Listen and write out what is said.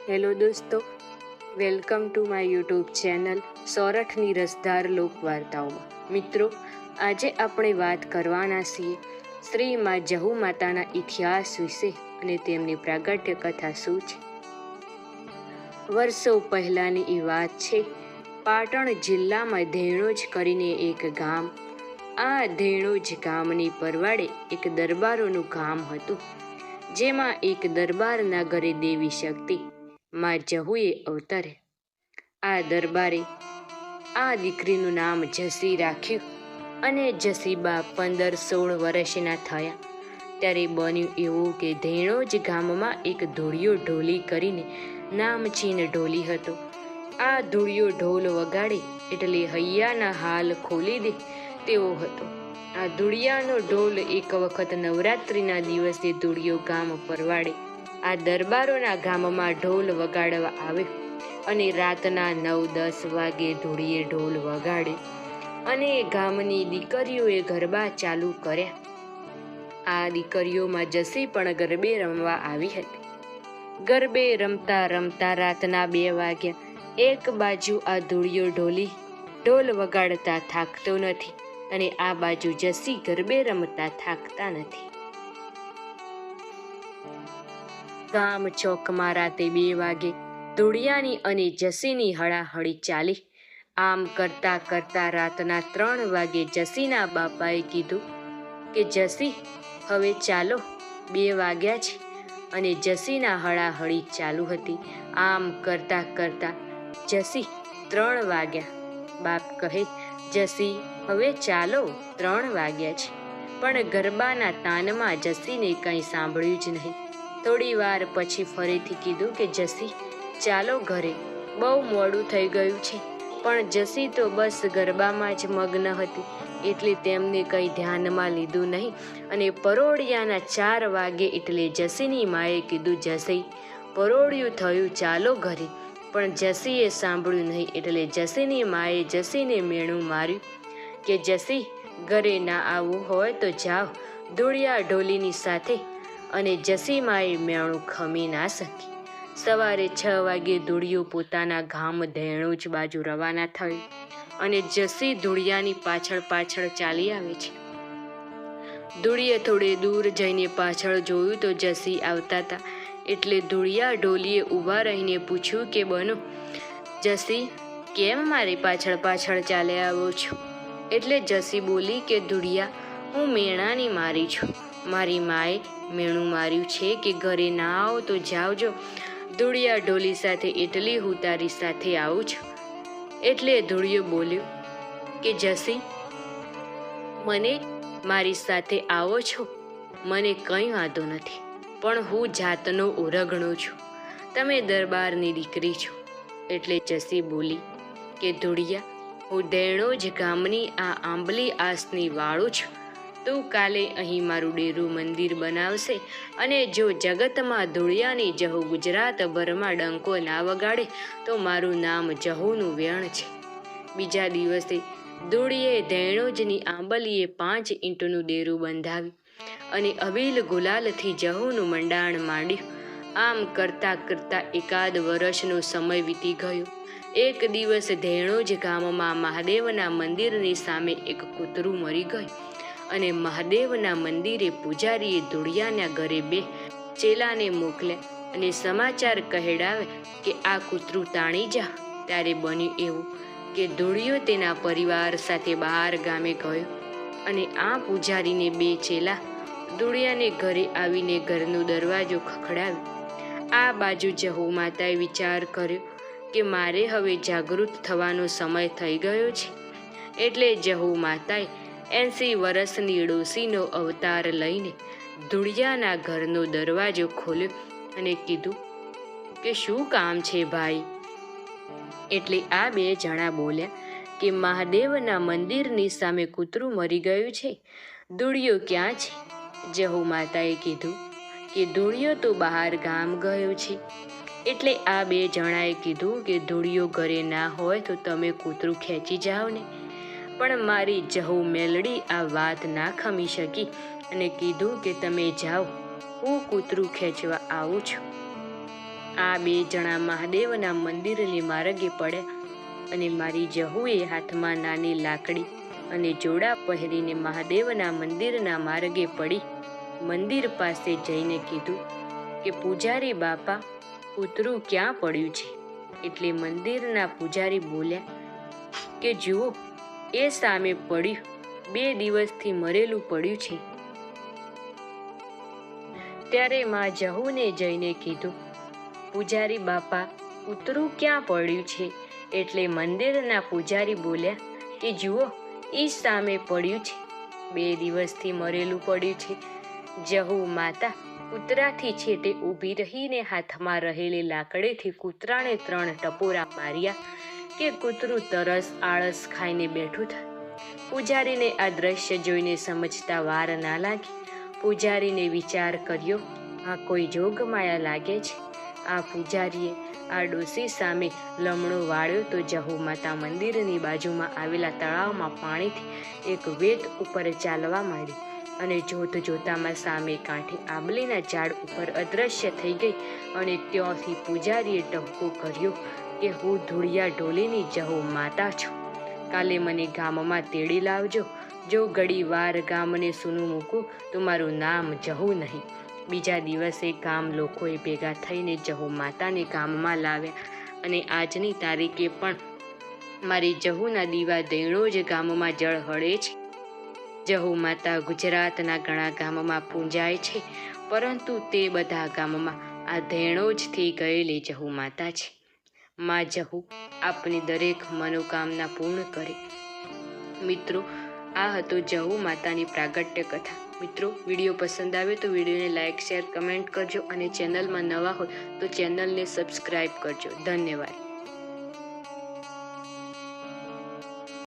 Hello દોસ્તો, welcome to my YouTube channel સોરઠની રસધાર લોકવાર્તાઓમાં. મિત્રો, આજે આપણે વાત કરવાના છીએ શ્રી મા જહુ માતાના ઇતિહાસ વિશે અને તેમની પ્રાગટ્ય કથા શું છે. વર્ષો પહેલાંની એ વાત છે. પાટણ જિલ્લામાં ધેણોજ કરીને એક ગામ. આ ધેણોજ ગામની પરવાડે એક દરબારોનું ગામ હતું, જેમાં એક દરબારના ઘરે દેવી શક્તિ મા જહુએ અવતરે. આ દરબારે આ દીકરીનું નામ જસી રાખ્યું અને જસીબા 15-16 વર્ષના થયા ત્યારે બન્યું એવું કે ધેણોજ ગામમાં એક ધૂળિયો ઢોલી કરીને નામચીન ઢોલી હતો. આ ધૂળિયો ઢોલ વગાડે એટલે હૈયાના હાલ ખોલી દે તેવો હતો. આ ધૂળિયાનો ઢોલ એક વખત નવરાત્રિના દિવસે ધૂળિયો ગામ પરવાડે આ દરબારોના ગામમાં ઢોલ વગાડવા આવ્યો અને રાતના 9-10 વાગે ધૂળીએ ઢોલ વગાડે અને ગામની દીકરીઓએ ગરબા ચાલુ કર્યા. આ દીકરીઓમાં જસી પણ ગરબે રમવા આવી હતી. ગરબે રમતા રમતા રાતના 2 વાગ્યા. એક બાજુ આ ધૂળિયો ઢોલ વગાડતા થાકતો નથી અને આ બાજુ જસી ગરબે રમતા થાકતા નથી. ગામ ચોકમાં રાતે 2 વાગે ધૂળિયાની અને જસીની હળાહળી ચાલી. આમ કરતા કરતા રાતના 3 વાગે જસીના બાપાએ કીધું કે જસી, હવે ચાલો, 2 વાગ્યા છે. અને જસીના હળાહળી ચાલુ હતી. આમ કરતા કરતા જસી 3 વાગ્યા. બાપ કહે, જસી, હવે ચાલો, 3 વાગ્યા છે. પણ ગરબાના તાનમાં જસીને કંઈ સાંભળ્યું જ નહીં. થોડી વાર પછી ફરીથી કીધું કે જસી, ચાલો ઘરે, બહુ મોડું થઈ ગયું છે. પણ જસી તો બસ ગરબામાં જ મગ્ન હતી એટલે તેમને કંઈ ધ્યાનમાં લીધું નહીં અને પરોળિયાના 4 વાગે એટલે જસીની માએ કીધું, જસી, પરોળિયું થયું, ચાલો ઘરે. પણ જસીએ સાંભળ્યું નહીં એટલે જસીની માએ જસીને મેણું માર્યું કે જસી, ઘરે ના આવવું હોય તો જાઓ ધૂળિયા ઢોલીની સાથે. અને જસી માએ મેણું ખમી ના શકી. સવારે 6 વાગે ધૂળિયું પોતાના ગામ ધેણોજ બાજુ રવાના થયું અને જસી ધૂળિયાની પાછળ પાછળ ચાલી આવે છે. ધૂળિયે થોડે દૂર જઈને પાછળ જોયું તો જસી આવતા હતા એટલે ધૂળિયા ઢોલીએ ઊભા રહીને પૂછ્યું કે બનો જસી, કેમ મારી પાછળ પાછળ ચાલે આવો છો? એટલે જસી બોલી કે ધૂળિયા, હું મેણાની મારી છું. મારી માએ મેણું માર્યું છે કે ઘરે ના આવો તો જાવજો ધૂળિયા ઢોલી સાથે, એટલી હું તારી સાથે આવું છું. એટલે ધૂળિયો બોલ્યો કે જસી, મને મારી સાથે આવો છો, મને કંઈ વાંધો નથી, પણ હું જાતનો ઓરગણો છું, તમે દરબારની દીકરી છો. એટલે જસી બોલી કે ધૂળિયા, હું ધેણોજ ગામની આ આંબલી આસની વાળું છું. તું કાલે અહીં મારું ડેરું મંદિર બનાવશે અને જો જગતમાં ધૂળિયાની જહુ ગુજરાતભરમાં ડંકો ના વગાડે તો મારું નામ જહુનું વેણ છે. બીજા દિવસે ધૂળીએ ધેણોજની આંબલીએ 5 ઈંટનું ડેરું બંધાવ્યું અને અબીલ ગુલાલથી જહુનું મંડાણ માંડ્યું. આમ કરતા કરતા 1 વર્ષનો સમય વીતી ગયો. એક દિવસ ધેણોજ ગામમાં મહાદેવના મંદિરની સામે એક કૂતરું મરી ગયું અને મહાદેવના મંદિરે પૂજારીએ ધૂળિયાના ઘરે 2 ચેલાને મોકલ્યા અને સમાચાર કહેડાવે કે આ કૂતરું તાણી જા. ત્યારે બન્યું એવું કે ધૂળિયો તેના પરિવાર સાથે બહાર ગામે ગયો અને આ પૂજારીને 2 ચેલા ધૂળિયાને ઘરે આવીને ઘરનો દરવાજો ખખડાવ્યો. આ બાજુ જહુ માતાએ વિચાર કર્યો કે મારે હવે જાગૃત થવાનો સમય થઈ ગયો છે. એટલે જહુ માતાએ 80 વર્ષની ડોસીનો અવતાર લઈને ધૂળિયાના ઘરનો દરવાજો ખોલ્યો અને કીધું કે શું કામ છે ભાઈ? એટલે આ 2 જણા બોલ્યા કે મહાદેવના મંદિરની સામે કૂતરું મરી ગયું છે, ધૂળિયો ક્યાં છે? જહુ માતાએ કીધું કે ધૂળિયો તો બહાર ગામ ગયો છે. એટલે આ 2 જણાએ કીધું કે ધૂળિયો ઘરે ના હોય તો તમે કૂતરું ખેંચી જાઓ ને. પણ મારી જહુ મેલડી આ વાત ના ખમી શકી અને કીધું કે તમે જાઓ, હું કૂતરું ખેંચવા આવું છું. આ 2 જણા મહાદેવના મંદિરની માર્ગે પડ્યા અને મારી જહુએ હાથમાં નાની લાકડી અને જોડા પહેરીને મહાદેવના મંદિરના માર્ગે પડી મંદિર પાસે જઈને કીધું કે પૂજારી બાપા, કૂતરું ક્યાં પડ્યું છે? એટલે મંદિરના પૂજારી બોલ્યા કે જુઓ, એ સામે પડ્યું, 2 દિવસથી મરેલું પડ્યું છે. ત્યારે માં જહુને જઈને કીધું, પૂજારી બાપા, કૂતરું ક્યાં પડ્યું છે? એટલે મંદિરના પૂજારી બોલ્યા કે જુઓ, એ સામે પડ્યું છે, 2 દિવસથી મરેલું પડ્યું છે. જહુ માતા કૂતરાથી છેટે ઊભી રહીને હાથમાં રહેલી લાકડીથી કૂતરાને 3 ટપોરા માર્યા કે કૂતરું તરસ આળસ ખાઈને બેઠું થાય. પૂજારીને આ દ્રશ્ય જોઈને સમજતા વાર ના લાગી. પૂજારીને વિચાર કર્યો, આ કોઈ જોગમાયા લાગે છે. આ પૂજારીએ આ ડોસી સામે લમણો વાળ્યો તો જહુ માતા મંદિરની બાજુમાં આવેલા તળાવમાં પાણીથી એક વેત ઉપર ચાલવા માંડી અને જોત જોતામાં સામે કાંઠે આંબલીના ઝાડ ઉપર અદૃશ્ય થઈ ગઈ. અને ત્યાંથી પૂજારીએ ટપકો કર્યો કે હું ધૂળિયા ઢોલીની જહુ માતા છું. કાલે મને ગામમાં તેડી લાવજો. જો ઘડી વાર ગામને સૂનું મૂકું તો મારું નામ જહુ નહીં. બીજા દિવસે ગામ લોકોએ ભેગા થઈને જહુ માતાને ગામમાં લાવ્યા અને આજની તારીખે પણ મારી જહુના દીવા દેણો જ ગામમાં જળ હળે છે. જહુ માતા ગુજરાતના ઘણા ગામમાં પૂજાય છે, પરંતુ તે બધા ગામમાં આ ધેણો જ થઈ ગયેલી જહુ માતા છે. માં જહુ આપની દરેક મનોકામના પૂર્ણ કરે. મિત્રો, આ હતો જહુ માતાની પ્રાગટ્ય કથા. મિત્રો, વિડીયો પસંદ આવે તો વિડીયોને લાઇક, શેર, કમેન્ટ કરજો અને ચેનલમાં નવા હોય તો ચેનલને સબસ્ક્રાઈબ કરજો. ધન્યવાદ.